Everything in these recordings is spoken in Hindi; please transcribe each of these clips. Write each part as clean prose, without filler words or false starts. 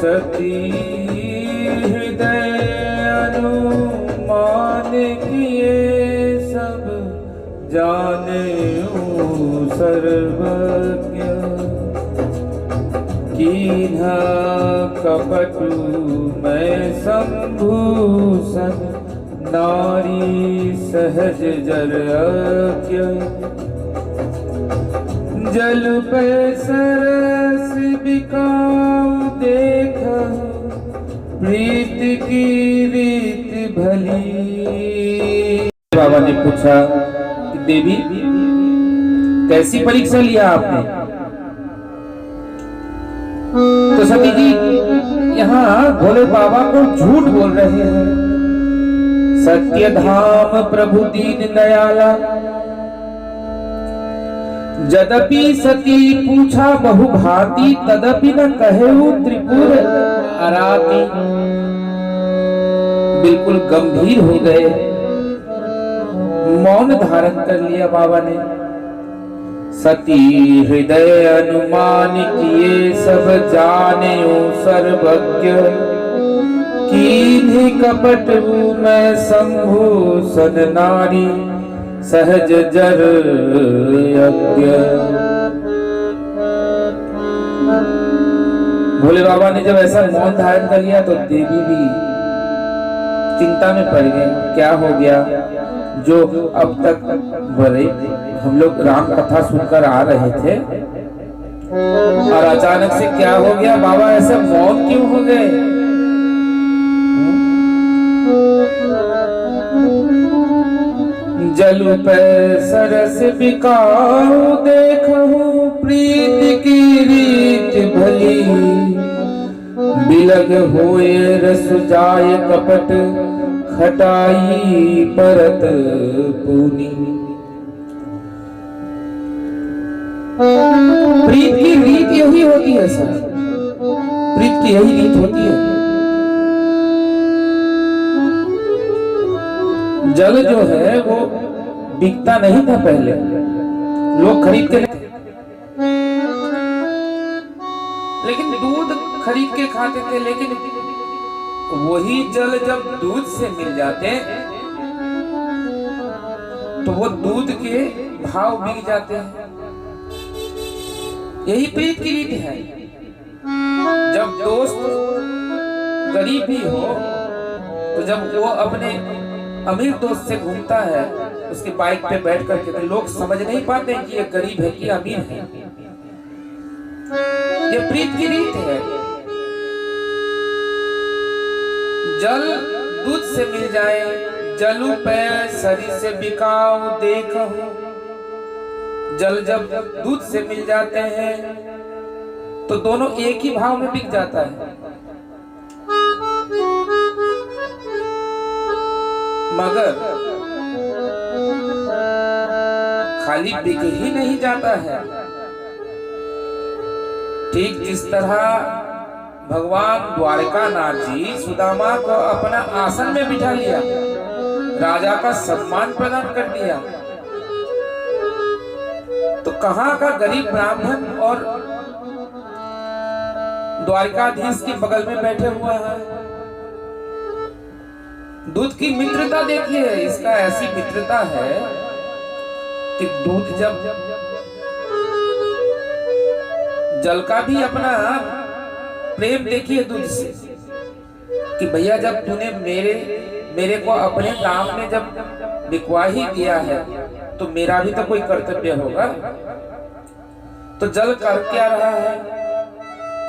सती हृदय अनुमान किए सब जाने सर्वज्ञ कीन्हा कपटु मैं संभूषण नारी सहज जरक्य जल पे सरस बिकाऊ देख प्रीत की रीत भली। बाबा ने पूछा कि देवी कैसी परीक्षा लिया आपने? तो सती जी यहाँ भोले बाबा को झूठ बोल रहे हैं। सत्य धाम प्रभु दीन दयाला यद्यपि सती पूछा बहु भांति तदपि न कहेऊ त्रिपुर अराती। बिल्कुल गंभीर हो गए, मौन धारण कर लिया बाबा ने। सती हृदय अनुमान किए सब जाने सर्वज्ञ कीन्ही कपट मैं संभूषण नारी सहज जर यज्ञ। भोले बाबा ने जब ऐसा मौन धारण कर लिया तो देवी भी चिंता में पड़ गई। क्या हो गया? जो अब तक बड़े हम लोग राम कथा सुनकर आ रहे थे और अचानक से क्या हो गया? बाबा ऐसे मौन क्यों हो गए? जल पे सरस बिकाऊ देखूं प्रीत की रीत भली बिलग होए रस जाय कपट खटाई परत पूनी। प्रीत की रीत यही होती है सर, प्रीत की यही रीत होती है। जल जो है वो बिकता नहीं था पहले, लोग खरीद के लेकिन दूध खरीद के खाते थे। लेकिन वही जल जब दूध से मिल जाते तो वो दूध के भाव बिक जाते हैं। यही प्रीत की रीत है। जब दोस्त गरीब भी हो तो जब वो अपने अमीर दोस्त से घूमता है उसके बाइक पे बैठ करके तो लोग समझ नहीं पाते कि ये गरीब है कि अमीर है। ये प्रीत की रीत है। जल दूध से मिल जाए, जलू पे सरी से बिकाऊ देखूं। जल जब दूध से मिल जाते हैं तो दोनों एक ही भाव में बिक जाता है। मगर खाली बिक ही नहीं जाता है। ठीक जिस तरह भगवान द्वारकानाथ जी सुदामा को अपना आसन में बिठा लिया, राजा का सम्मान प्रदान कर दिया, तो कहां का गरीब ब्राह्मण और द्वारकाधीश के बगल में बैठे हुए हैं। दूध की मित्रता देखिए, इसका ऐसी मित्रता है कि दूध जब जल का भी अपना प्रेम देखिए दूध से कि भैया जब तूने मेरे को अपने दाम में जब बिकवा ही दिया है तो मेरा भी तो कोई कर्तव्य होगा। तो जल कर क्या रहा है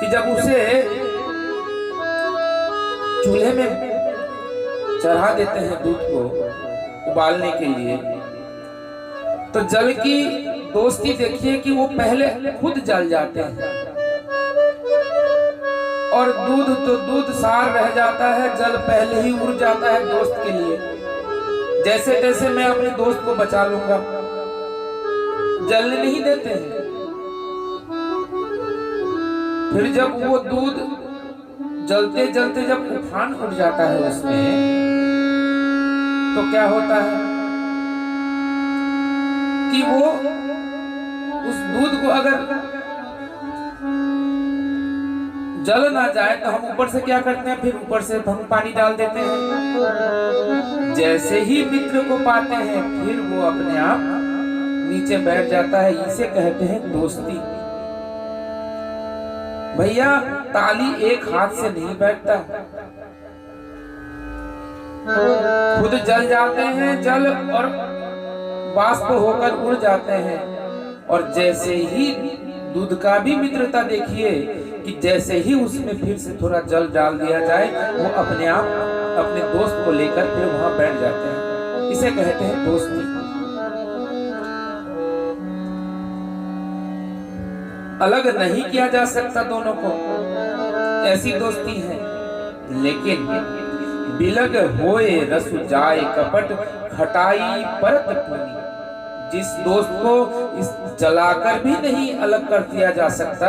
कि जब उसे चूल्हे में चढ़ा देते हैं दूध को उबालने के लिए, तो जल की दोस्ती देखिए कि वो पहले खुद जल जाते हैं और दूध तो दूध सार रह जाता है, जल पहले ही उड़ जाता है दोस्त के लिए। जैसे तैसे मैं अपने दोस्त को बचा लूंगा, जलने नहीं देते हैं। फिर जब वो दूध जलते जलते जब उफान उठ जाता है उसमें, तो क्या होता है कि वो उस दूध को अगर जल ना जाए तो हम ऊपर से क्या करते हैं, फिर ऊपर से हम पानी डाल देते हैं। जैसे ही मित्र को पाते हैं फिर वो अपने आप नीचे बैठ जाता है। इसे कहते हैं दोस्ती। भैया ताली एक हाथ से नहीं बैठता, खुद जल जाते हैं, जल और वाष्प होकर उड़ जाते हैं। और जैसे ही दूध का भी मित्रता देखिए कि जैसे ही उसमें फिर से थोड़ा जल डाल दिया जाए वो अपने आप अपने दोस्त को लेकर फिर वहां बैठ जाते हैं। इसे कहते हैं दोस्ती। अलग नहीं किया जा सकता दोनों को, ऐसी दोस्ती है। लेकिन बिलग होए रसु जाए कपट खटाई परत पूनी। जिस दोस्त को इस जलाकर भी नहीं अलग कर दिया जा सकता,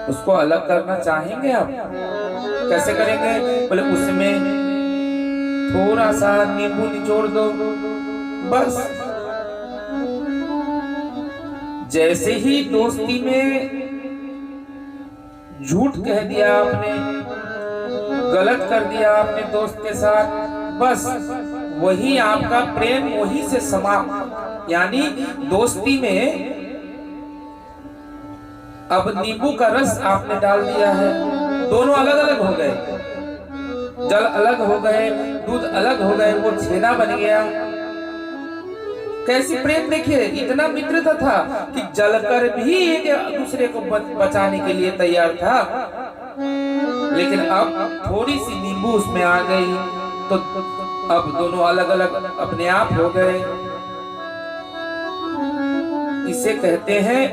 उसको अलग करना चाहेंगे आप? कैसे करेंगे? बोले उसमें थोड़ा सा नींबू निचोड़ दो बस। जैसे ही दोस्ती में झूठ कह दिया आपने, गलत कर दिया आपने दोस्त के साथ, बस वही आपका प्रेम वही से समाप्त। यानी दोस्ती में अब नींबू का रस आपने डाल दिया है, दोनों अलग अलग हो गए, जल अलग हो गए, दूध अलग हो गए, वो छेना बन गया। कैसी प्रेम देखिए, इतना मित्रता था कि जलकर भी एक दूसरे को बचाने के लिए तैयार था। लेकिन अब थोड़ी सी नींबू उसमें आ गई तो अब दोनों अलग अलग अपने आप हो गए। इसे कहते हैं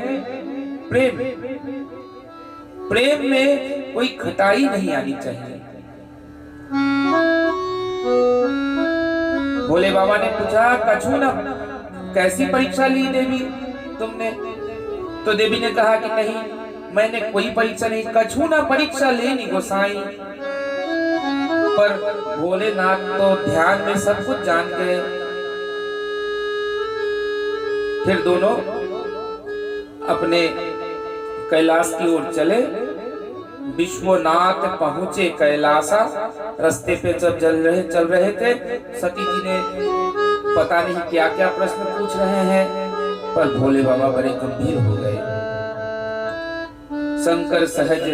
प्रेम। प्रेम में कोई खटाई नहीं आनी चाहिए। भोले बाबा ने पूछा, कछु ना कैसी परीक्षा ली देवी तुमने? तो देवी ने कहा कि नहीं, मैंने कोई परीक्षा नहीं, कछु ना परीक्षा लेनी गोसाई। पर भोलेनाथ तो ध्यान में सब कुछ जान गए। फिर दोनों अपने कैलाश की ओर चले। विश्वनाथ पहुंचे कैलासा। रास्ते पे जब चल रहे थे, सती जी ने पता नहीं क्या क्या प्रश्न पूछ रहे हैं, पर भोले बाबा बड़े गंभीर हो गए। शंकर सहज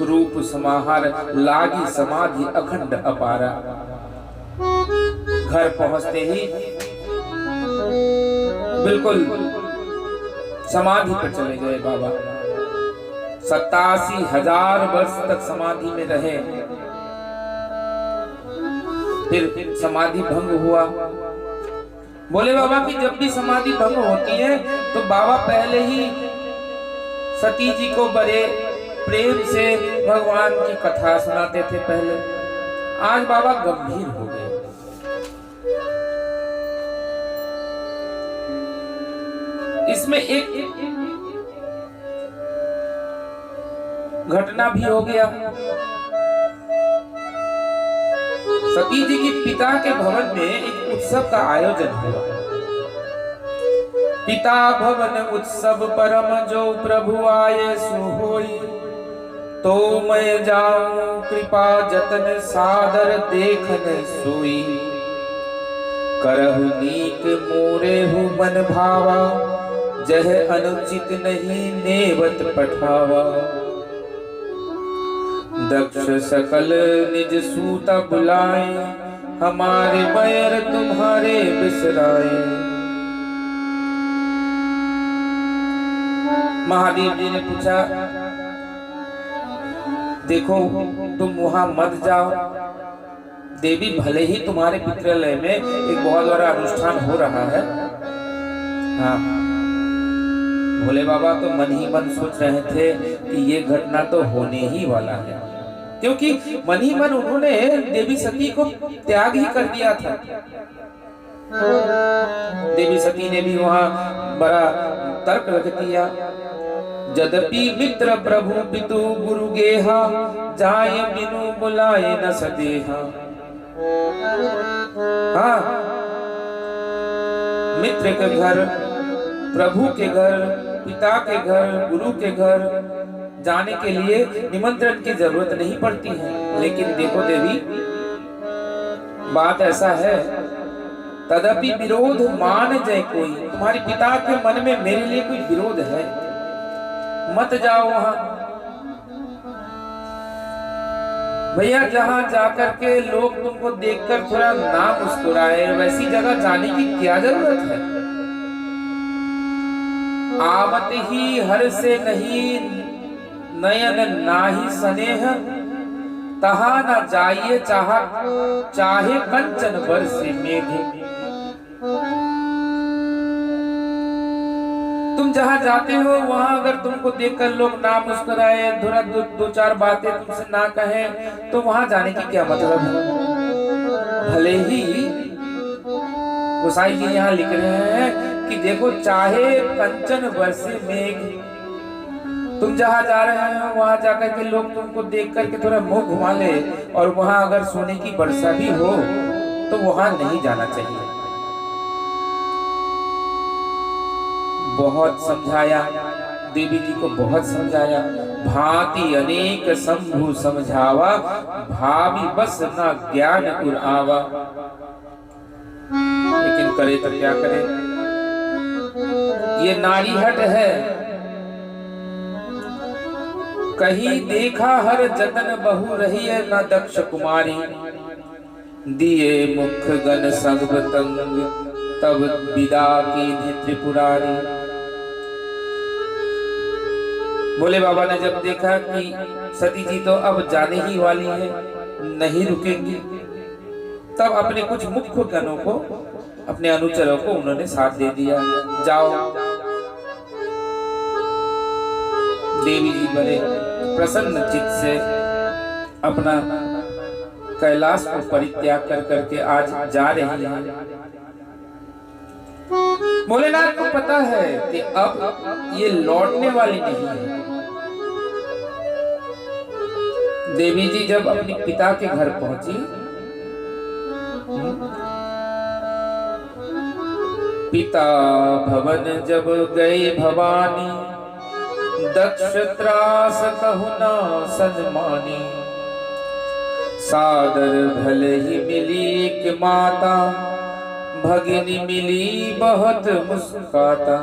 रूप समाहार लागी समाधि अखंड अपारा। घर पहुंचते ही बिल्कुल समाधि पर चले गए बाबा। 87,000 वर्ष तक समाधि में रहे। फिर समाधि भंग हुआ। भोले बाबा की जब भी समाधि भंग होती है तो बाबा पहले ही सती जी को बड़े प्रेम से भगवान की कथा सुनाते थे पहले। आज बाबा गंभीर हो गए। इसमें एक घटना भी हो गया। सती जी के पिता के भवन में एक उत्सव का आयोजन हुआ। पिता भवन उत्सव परम जो प्रभु आए सो होई। तो मैं जाऊं कृपा जतन सादर देखन सोई। करहु नीक मोरे हु मन भावा। जह अनुचित नहीं नेवत पठावा। दक्ष सकल निज सूता बुलाए। हमारे बैर तुम्हारे बिसराए। महादेव जी ने पूछा, देखो तुम वहां मत जाओ। देवी भले ही तुम्हारे पितृलय में एक बहुत बड़ा अनुष्ठान हो रहा है। हाँ, भोले बाबा तो मन ही मन सोच रहे थे कि ये घटना तो होने ही वाला है, क्योंकि मन ही मन उन्होंने देवी सती को त्याग ही कर दिया था। देवी सती ने भी वहां बड़ा तर्क रख दिया। यद्यपि मित्र प्रभु पितु गुरु गेहा। जाय बिनु बुलाए न सदेहा। हाँ, मित्र के घर, प्रभु के घर, पिता के घर, गुरु के घर जाने के लिए निमंत्रण की जरूरत नहीं पड़ती है। लेकिन देखो देवी, बात ऐसा है, तदपि विरोध मान जय कोई। तुम्हारे पिता के मन में मेरे लिए कोई विरोध है, मत जाओ वहां। भैया जहां जाकर के लोग तुमको देखकर थोड़ा ना मुस्कुराए, वैसी जगह जाने की क्या जरूरत है। आवत ही हर से नहीं नयन नाही स्नेह, तहा न जाइए चाहे कंचन बरसे मेघ। तुम जहां जाते हो वहां अगर तुमको देखकर लोग ना मुस्कुराए, थोड़ा दो चार बातें तुमसे ना कहें, तो वहां जाने की क्या मतलब है। भले ही गोसाई जी यहाँ लिख रहे हैं कि देखो, चाहे कंचन बरसे मेघ, तुम जहां जा रहे हो वहां जाकर के लोग तुमको देख करके थोड़ा मुंह घुमा ले, और वहां अगर सोने की वर्षा भी हो तो वहां नहीं जाना चाहिए। बहुत समझाया, देवी जी को बहुत समझाया। भांति अनेक शंभु समझावा, भावी बस न ज्ञान उर आवा। लेकिन करे तो क्या करे, ये नारी हट है। कहीं देखा हर जतन बहु रही है न दक्ष कुमारी, दिए मुख गण संग तंग तब विदा की त्रिपुरारी। बोले बाबा ने जब देखा कि सती जी तो अब जाने ही वाली है, नहीं रुकेंगी, तब अपने कुछ मुख्य गणों को, अपने अनुचरों को उन्होंने साथ दे दिया। जाओ। देवी जी बड़े प्रसन्न चित्त से अपना कैलाश को परित्याग कर करके आज जा रही हैं। भोलेनाथ को पता है कि अब ये लौटने वाली नहीं है। देवी जी जब अपने पिता के घर पहुंची, पिता भवन जब गई भवानी, दक्ष त्रास कहु ना सन्मानी। सादर भले ही मिली कि माता, भगिनी मिली बहुत मुस्काता।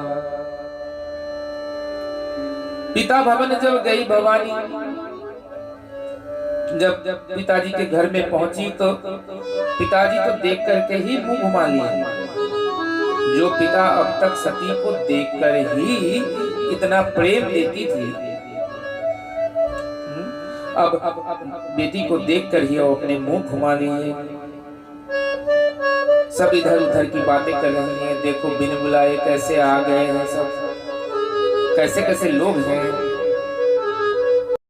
पिता भवन जब गई भवानी, जब पिताजी के घर में पहुंची तो पिताजी तो देख करके ही मुंह घुमा लिए। जो पिता अब तक सती को देखकर ही इतना प्रेम देती थी, अब बेटी को देखकर ही वो अपने मुंह घुमा लिए। सब इधर उधर की बातें कर रही हैं। देखो बिन बुलाए कैसे आ गए हैं सब, कैसे कैसे लोग हैं।